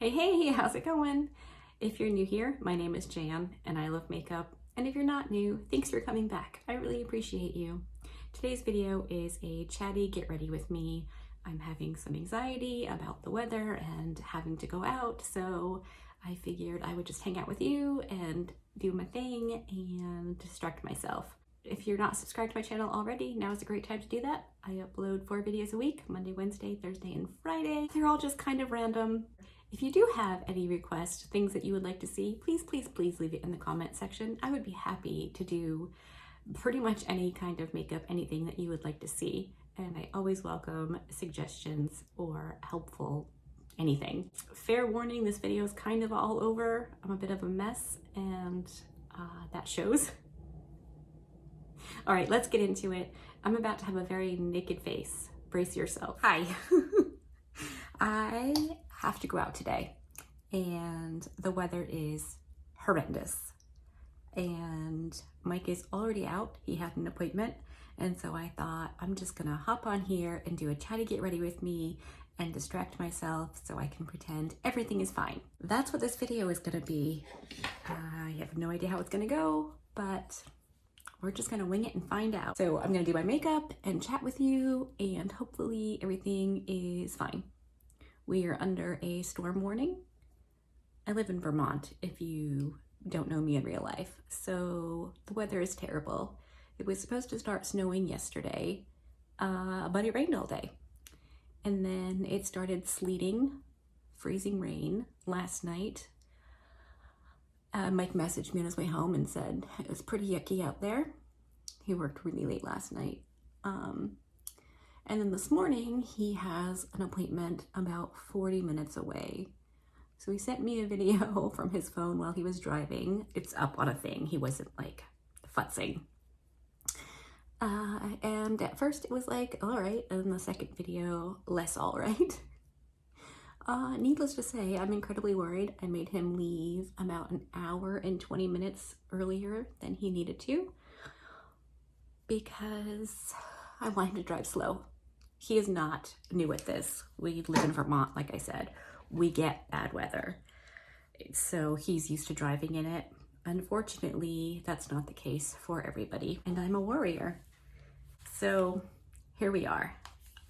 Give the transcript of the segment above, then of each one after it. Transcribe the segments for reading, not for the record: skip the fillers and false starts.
Hey, how's it going? If you're new here, my name is Jan and I love makeup. And if you're not new, thanks for coming back. I really appreciate you. Today's video is a chatty get ready with me. I'm having some anxiety about the weather and having to go out, so I figured I would just hang out with you and do my thing and distract myself. If you're not subscribed to my channel already, now is a great time to do that. I upload 4 videos a week, Monday, Wednesday, Thursday, and Friday. They're all just kind of random. If you do have any requests, things that you would like to see, please leave it in the comment section. I would be happy to do pretty much any kind of makeup, anything that you would like to see. And I always welcome suggestions or helpful anything. Fair warning, this video is kind of all over. I'm a bit of a mess and that shows. All right, let's get into it. I'm about to have a very naked face. Brace yourself. Hi. I have to go out today and the weather is horrendous. And Mike is already out. He had an appointment. And so I thought I'm just gonna hop on here and do a chatty get ready with me and distract myself so I can pretend everything is fine. That's what this video is gonna be. I have no idea how it's gonna go, but we're just gonna wing it and find out. So I'm gonna do my makeup and chat with you and hopefully everything is fine. We are under a storm warning. I live in Vermont, if you don't know me in real life. So the weather is terrible. It was supposed to start snowing yesterday, but it rained all day. And then it started sleeting, freezing rain last night. Mike messaged me on his way home and said it was pretty yucky out there. He worked really late last night. And then this morning he has an appointment about 40 minutes away. So he sent me a video from his phone while he was driving. It's up on a thing. He wasn't like futzing. And at first it was like, all right. And then the second video, less all right. Needless to say, I'm incredibly worried. I made him leave about an hour and 20 minutes earlier than he needed to because I want him to drive slow. He is not new at this. We live in Vermont, like I said. We get bad weather. So he's used to driving in it. Unfortunately, that's not the case for everybody. And I'm a worrier. So here we are.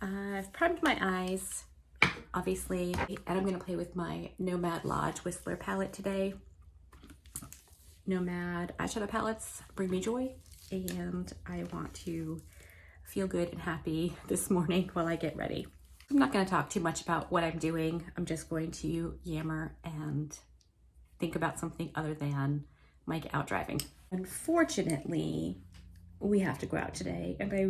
I've primed my eyes, obviously, and I'm gonna play with my Nomad Lodge Whistler palette today. Nomad eyeshadow palettes bring me joy, and I want to feel good and happy this morning while I get ready. I'm not gonna talk too much about what I'm doing. I'm just going to yammer and think about something other than Mike out driving. Unfortunately, we have to go out today, and I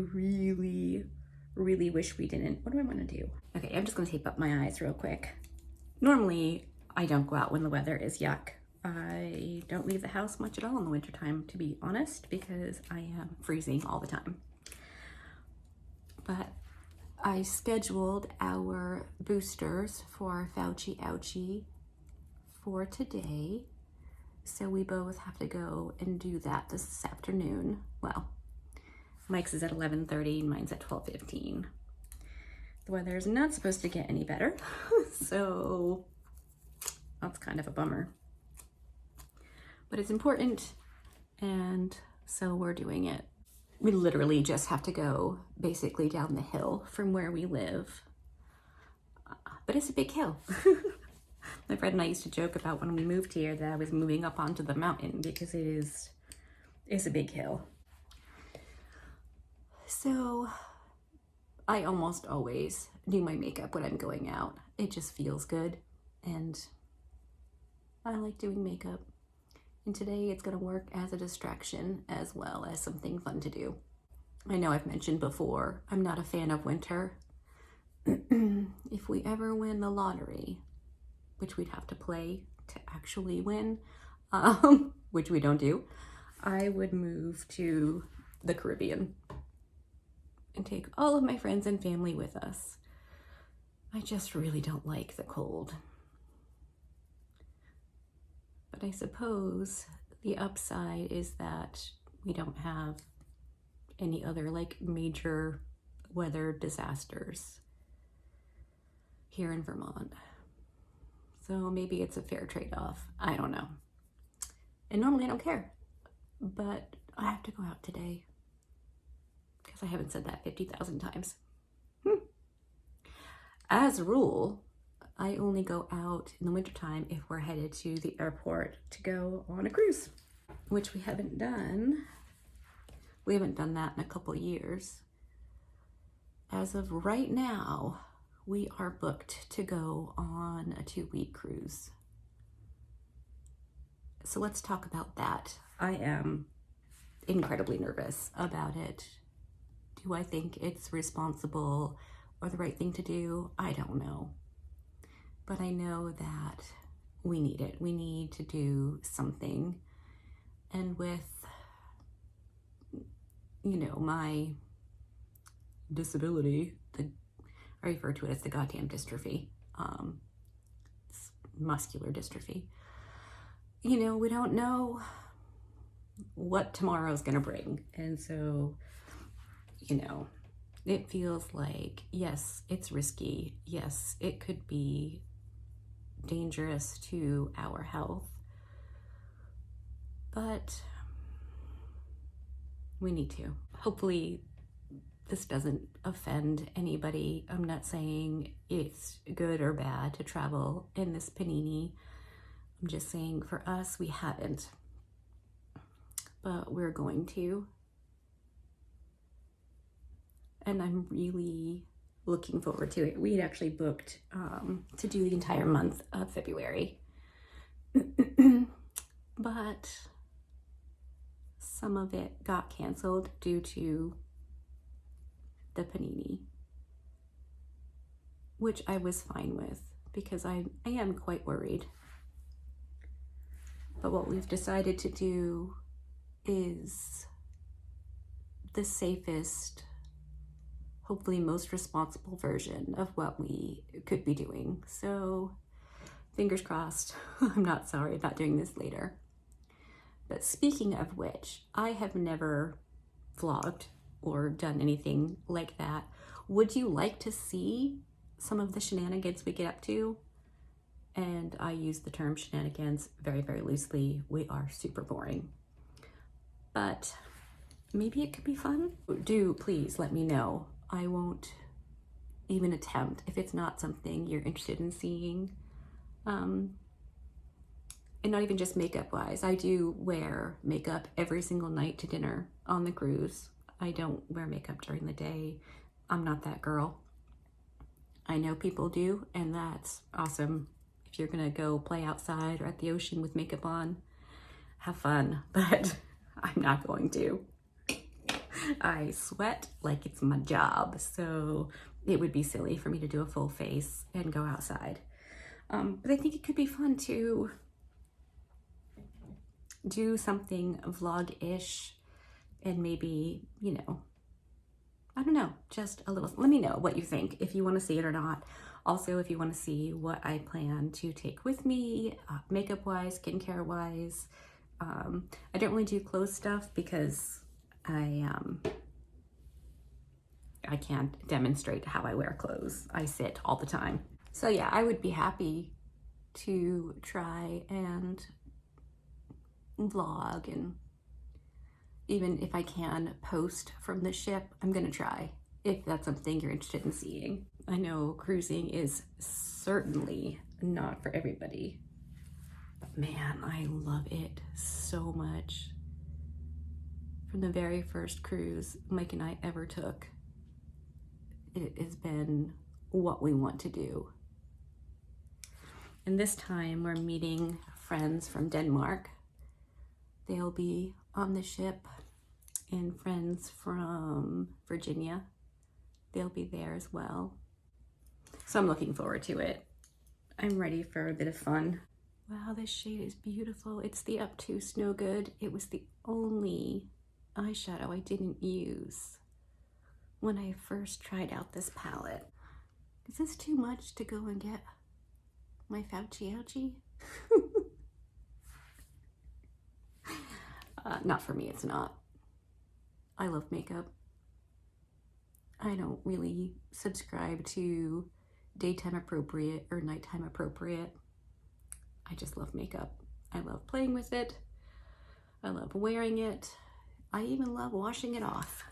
really wish we didn't. What do I want to do? Okay, I'm just gonna tape up my eyes real quick. Normally, I don't go out when the weather is yuck. I don't leave the house much at all in the wintertime, to be honest, because I am freezing all the time. But I scheduled our boosters for Fauci Ouchie for today. So we both have to go and do that this afternoon. Well, Mike's is at 11:30 and mine's at 12:15. The weather is not supposed to get any better, so that's kind of a bummer. But it's important, and so we're doing it. We literally just have to go basically down the hill from where we live, but it's a big hill. My friend and I used to joke about when we moved here that I was moving up onto the mountain because it's a big hill. So I almost always do my makeup when I'm going out. It just feels good, and I like doing makeup. And today it's gonna work as a distraction as well as something fun to do. I know I've mentioned before, I'm not a fan of winter. If we ever win the lottery, which we'd have to play to actually win, which we don't do, I would move to the Caribbean and take all of my friends and family with us. I just really don't like the cold. But I suppose the upside is that we don't have any other like major weather disasters here in Vermont. So maybe it's a fair trade-off. I don't know. And normally I don't care, but I have to go out today because I haven't said that 50,000 times. As a rule, I only go out in the wintertime if we're headed to the airport to go on a cruise, which we haven't done. We haven't done that in a couple years. As of right now, we are booked to go on a 2-week cruise. So let's talk about that. I am incredibly nervous about it. Do I think it's responsible or the right thing to do? I don't know. But I know that we need it. We need to do something. And with, you know, my disability, I refer to it as the goddamn dystrophy, it's muscular dystrophy. You know, we don't know what tomorrow's gonna bring. And so, you know, it feels like, yes, it's risky. Yes, it could be dangerous to our health, but we need to. Hopefully this doesn't offend anybody. I'm not saying it's good or bad to travel in this panini. I'm just saying for us, we haven't, but we're going to. And I'm really looking forward to it. We had actually booked to do the entire month of February, but some of it got canceled due to the panini, which I was fine with because I am quite worried. But what we've decided to do is the safest, hopefully most responsible version of what we could be doing. So fingers crossed. I'm not sorry about doing this later. But speaking of which, I have never vlogged or done anything like that. Would you like to see some of the shenanigans we get up to? And I use the term shenanigans very, very loosely. We are super boring. But maybe it could be fun. Do please let me know. I won't even attempt if it's not something you're interested in seeing. And not even just makeup wise. I do wear makeup every single night to dinner on the cruise. I don't wear makeup during the day. I'm not that girl. I know people do, and that's awesome. If you're gonna go play outside or at the ocean with makeup on, have fun, but I'm not going to. I sweat like it's my job, so it would be silly for me to do a full face and go outside. But I think it could be fun to do something vlog-ish and maybe, you know, I don't know, just a little. Let me know what you think, if you want to see it or not. Also, if you want to see what I plan to take with me, makeup-wise, skincare-wise. I don't really do clothes stuff because I can't demonstrate how I wear clothes. I sit all the time. So yeah, I would be happy to try and vlog, and even if I can post from the ship, I'm gonna try, if that's something you're interested in seeing. I know cruising is certainly not for everybody, but man, I love it so much. From the very first cruise Mike and I ever took, it has been what we want to do. And this time we're meeting friends from Denmark. They'll be on the ship, and friends from Virginia. They'll be there as well. So I'm looking forward to it. I'm ready for a bit of fun. Wow, this shade is beautiful. It's the Up To Snow Good. It was the only eyeshadow I didn't use when I first tried out this palette. Is this too much to go and get my Fauci ouchie? Not for me, it's not. I love makeup. I don't really subscribe to daytime appropriate or nighttime appropriate. I just love makeup. I love playing with it. I love wearing it. I even love washing it off.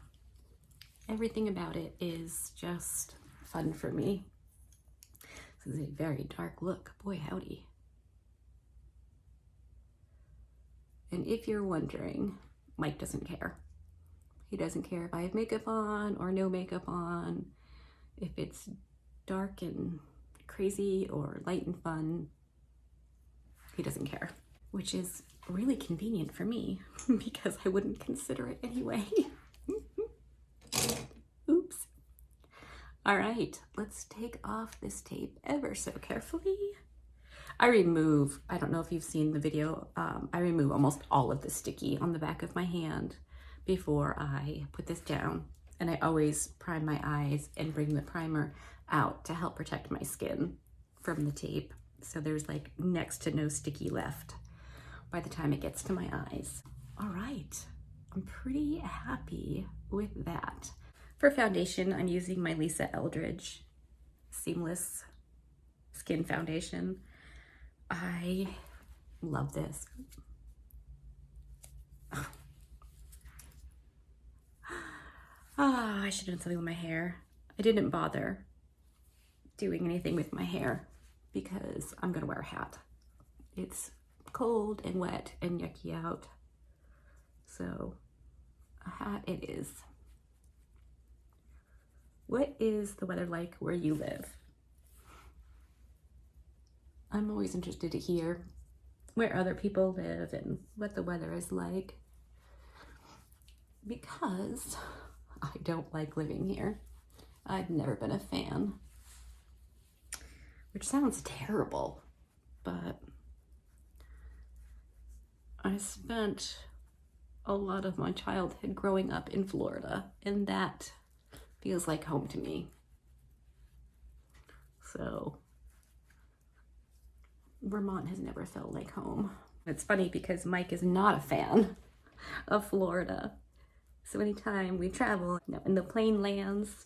Everything about it is just fun for me. This is a very dark look. Boy, howdy. And if you're wondering, Mike doesn't care. He doesn't care if I have makeup on or no makeup on, if it's dark and crazy or light and fun. He doesn't care, which is really convenient for me because I wouldn't consider it anyway. Oops. All right, let's take off this tape ever so carefully. I don't know if you've seen the video, I remove almost all of the sticky on the back of my hand before I put this down. And I always prime my eyes and bring the primer out to help protect my skin from the tape. So there's like next to no sticky left by the time it gets to my eyes. All right, I'm pretty happy with that. For foundation, I'm using my Lisa Eldridge Seamless Skin Foundation. I love this. I should have done something with my hair. I didn't bother doing anything with my hair because I'm gonna wear a hat. It's cold and wet and yucky out. So a hat it is. What is the weather like where you live? I'm always interested to hear where other people live and what the weather is like, because I don't like living here. I've never been a fan, which sounds terrible, but I spent a lot of my childhood growing up in Florida, and that feels like home to me. So Vermont has never felt like home. It's funny because Mike is not a fan of Florida. So anytime we travel and the plane lands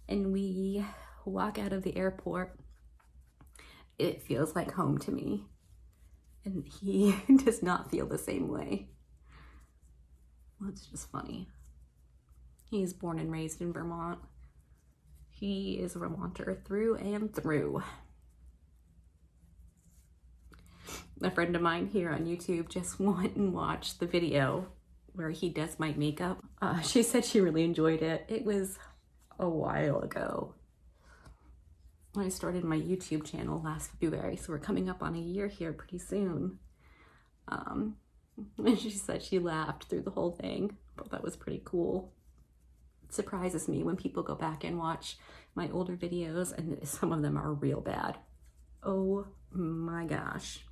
and we walk out of the airport, it feels like home to me. And he does not feel the same way. Well, it's just funny. He's born and raised in Vermont. He is a Vermonter through and through. A friend of mine here on YouTube just went and watched the video where he does my makeup. She said she really enjoyed it. It was a while ago when I started my YouTube channel last February, so we're coming up on a year here pretty soon. And she said she laughed through the whole thing. I thought that was pretty cool. It surprises me when people go back and watch my older videos and some of them are real bad. Oh my gosh.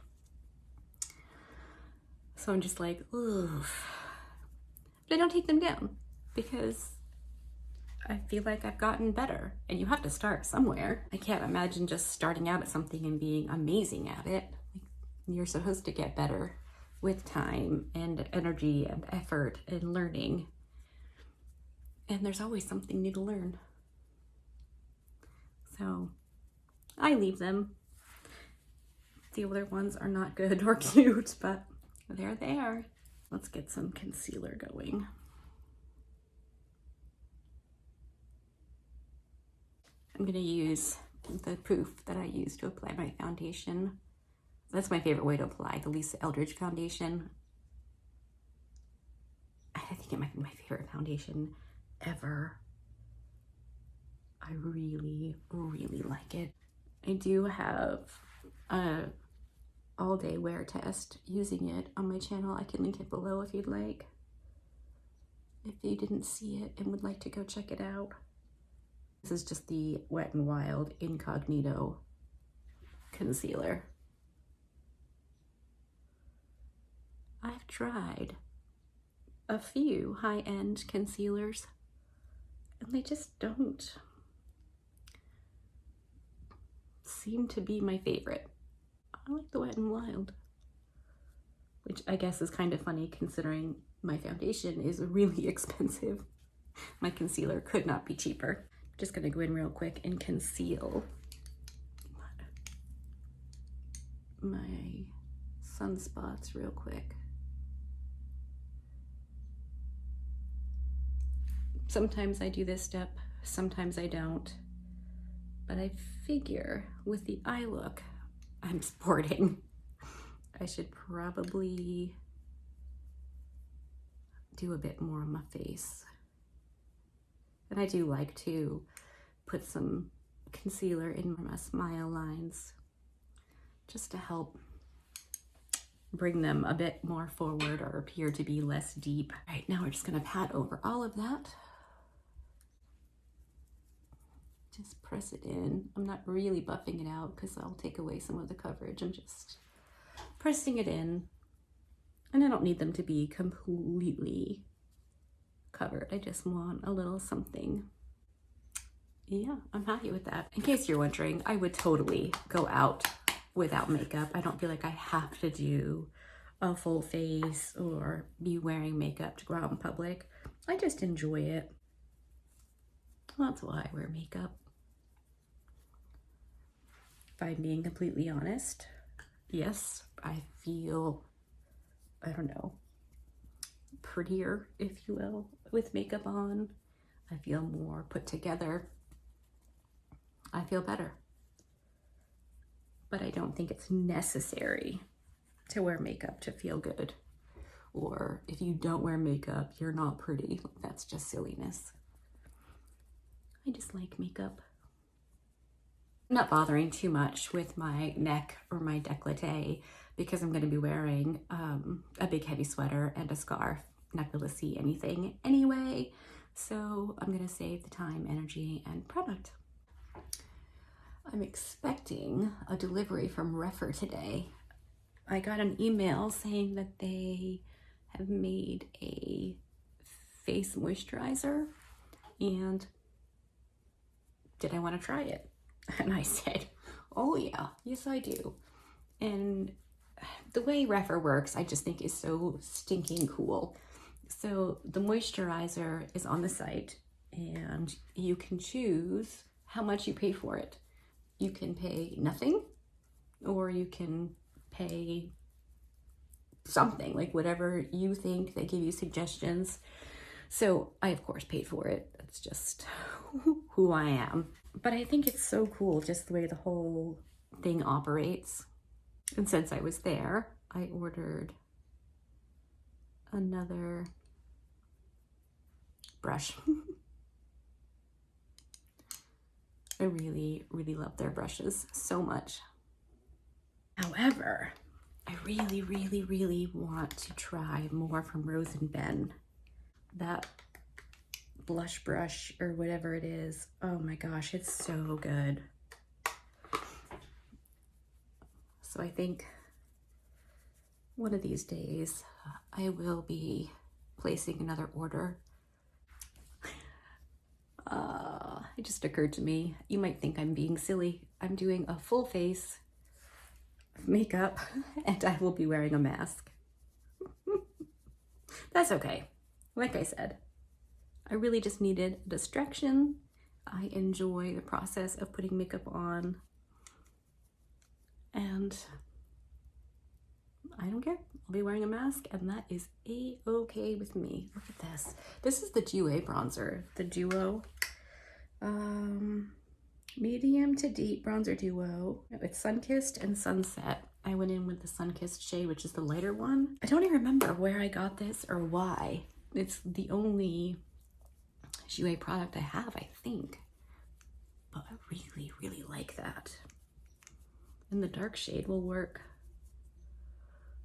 So I'm just like, ugh. But I don't take them down because I feel like I've gotten better, and you have to start somewhere. I can't imagine just starting out at something and being amazing at it. You're supposed to get better with time and energy and effort and learning. And there's always something new to learn. So I leave them. The other ones are not good or cute, but they're there. Let's get some concealer going. I'm gonna use the proof that I use to apply my foundation. That's my favorite way to apply the Lisa Eldridge foundation. I think it might be my favorite foundation ever. I really, really like it. I do have a all-day wear test using it on my channel. I can link it below if you'd like. If you didn't see it and would like to go check it out. This is just the Wet n Wild Incognito concealer. I've tried a few high-end concealers and they just don't seem to be my favorite. I like the Wet n Wild, which I guess is kind of funny considering my foundation is really expensive. My concealer could not be cheaper. I'm just gonna go in real quick and conceal my sunspots real quick. Sometimes I do this step, sometimes I don't. But I figure with the eye look I'm sporting, I should probably do a bit more on my face. And I do like to put some concealer in my smile lines just to help bring them a bit more forward or appear to be less deep. All right, now we're just gonna pat over all of that. Just press it in. I'm not really buffing it out because I'll take away some of the coverage. I'm just pressing it in. And I don't need them to be completely covered. I just want a little something. Yeah, I'm happy with that. In case you're wondering, I would totally go out without makeup. I don't feel like I have to do a full face or be wearing makeup to go out in public. I just enjoy it. That's why I wear makeup. If I'm being completely honest, yes, I feel, I don't know, prettier, if you will, with makeup on. I feel more put together. I feel better. But I don't think it's necessary to wear makeup to feel good. Or if you don't wear makeup, you're not pretty. That's just silliness. I just like makeup. I'm not bothering too much with my neck or my décolleté because I'm going to be wearing a big heavy sweater and a scarf. Not going to see anything anyway, so I'm going to save the time, energy, and product. I'm expecting a delivery from Refer today. I got an email saying that they have made a face moisturizer, and did I want to try it? And I said, oh yeah, yes I do. And the way Refer works, I just think is so stinking cool. So the moisturizer is on the site and you can choose how much you pay for it. You can pay nothing, or you can pay something, like whatever you think. They give you suggestions. So I, of course, paid for it. That's just who I am. But I think it's so cool just the way the whole thing operates. And since I was there, I ordered another brush. I really, really love their brushes so much. However, I really, really, really want to try more from Rose & Ben. That blush brush or whatever it is. Oh my gosh, it's so good. So I think one of these days I will be placing another order. It just occurred to me, you might think I'm being silly. I'm doing a full face of makeup and I will be wearing a mask. That's okay. Like I said, I really just needed a distraction. I enjoy the process of putting makeup on, and I don't care. I'll be wearing a mask, and that is a-okay with me. Look at this. This is the Duo bronzer, the Duo medium to deep bronzer duo. It's Sunkissed and Sunset. I went in with the Sunkissed shade, which is the lighter one. I don't even remember where I got this or why. It's the only Jouer product I have, I think. But I really, really like that. And the dark shade will work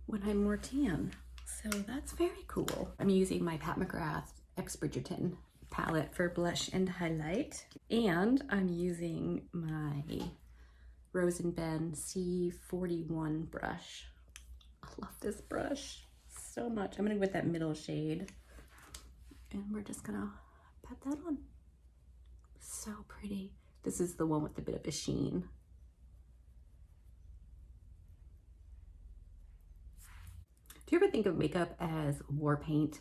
when I'm more tan. So that's very cool. I'm using my Pat McGrath X Bridgerton palette for blush and highlight. And I'm using my Rose & Ben C41 brush. I love this brush so much. I'm gonna go with that middle shade. And we're just gonna pat that on. So pretty. This is the one with a bit of a sheen. Do you ever think of makeup as war paint?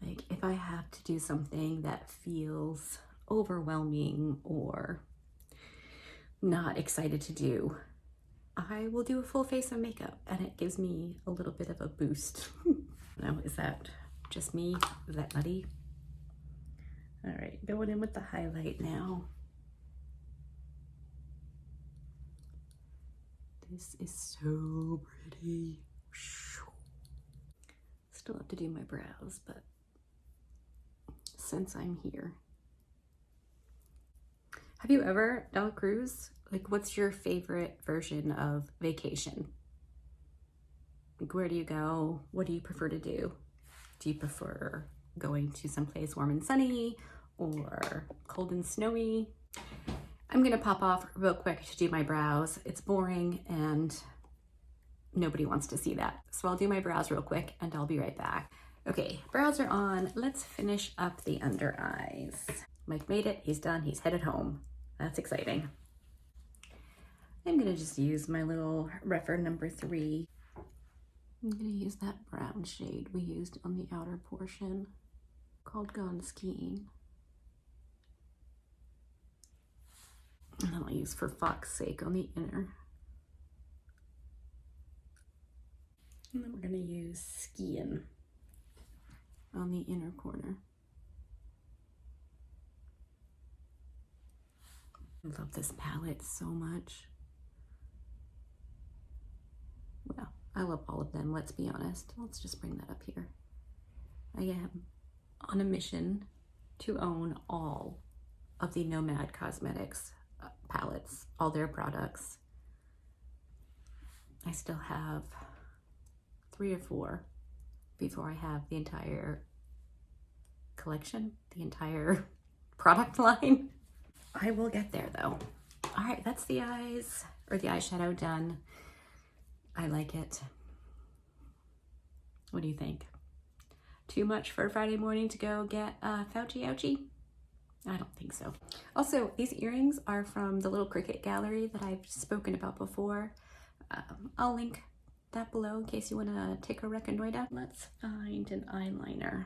Like if I have to do something that feels overwhelming or not excited to do, I will do a full face of makeup and it gives me a little bit of a boost. Now, is that just me? Is that nutty? All right, going in with the highlight now. This is so pretty. Still have to do my brows, but since I'm here. Have you ever done a cruise? Like, what's your favorite version of vacation? Like, where do you go? What do you prefer to do? Do you prefer going to someplace warm and sunny or cold and snowy? I'm gonna pop off real quick to do my brows. It's boring and nobody wants to see that. So I'll do my brows real quick and I'll be right back. Okay, brows are on. Let's finish up the under eyes. Mike made it, he's done, he's headed home. That's exciting. I'm gonna just use my little Rephr number 3. I'm gonna use that brown shade we used on the outer portion called Gone Skiing. And then I'll use For Fox's Sake on the inner. And then we're gonna use Skiing on the inner corner. I love this palette so much. Well, I love all of them, let's be honest. Let's just bring that up here. I am on a mission to own all of the Nomad Cosmetics palettes, all their products. I still have 3 or 4 before I have the entire collection, the entire product line. I will get there though. All right, that's the eyes, or the eyeshadow done. I like it. What do you think? Too much for a Friday morning to go get Fauci ouchie? I don't think so. Also, these earrings are from the little Cricut gallery that I've spoken about before. I'll link that below in case you want to take a reconnoiter. Let's find an eyeliner.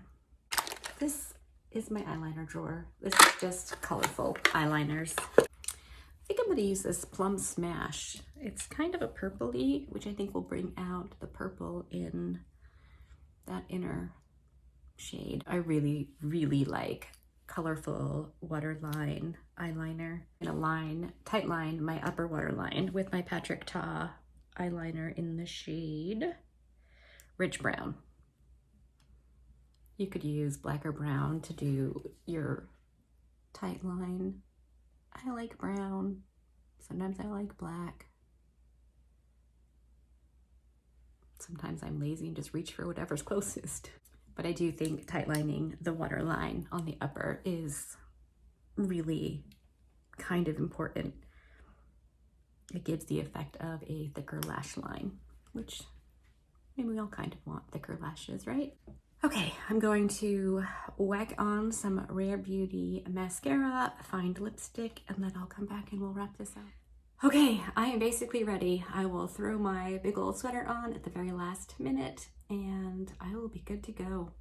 This is my eyeliner drawer. This is just colorful eyeliners. I think I'm going to use this Plum Smash. It's kind of a purpley, which I think will bring out the purple in that inner shade. I really, really like colorful waterline eyeliner. I'm gonna tight line my upper waterline with my Patrick Ta eyeliner in the shade Rich Brown. You could use black or brown to do your tight line. I like brown. Sometimes I like black. Sometimes I'm lazy and just reach for whatever's closest. But I do think tight lining the waterline on the upper is really kind of important. It gives the effect of a thicker lash line, which maybe we all kind of want thicker lashes, right? Okay, I'm going to whack on some Rare Beauty mascara, find lipstick, and then I'll come back and we'll wrap this up. Okay, I am basically ready. I will throw my big old sweater on at the very last minute and I will be good to go.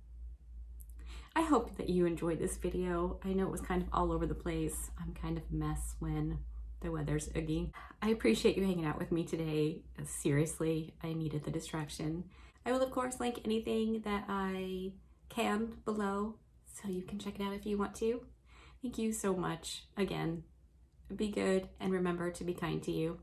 I hope that you enjoyed this video. I know it was kind of all over the place. I'm kind of a mess when the weather's oogie. I appreciate you hanging out with me today. Seriously, I needed the distraction. I will of course link anything that I can below so you can check it out if you want to. Thank you so much. Again, be good and remember to be kind to you.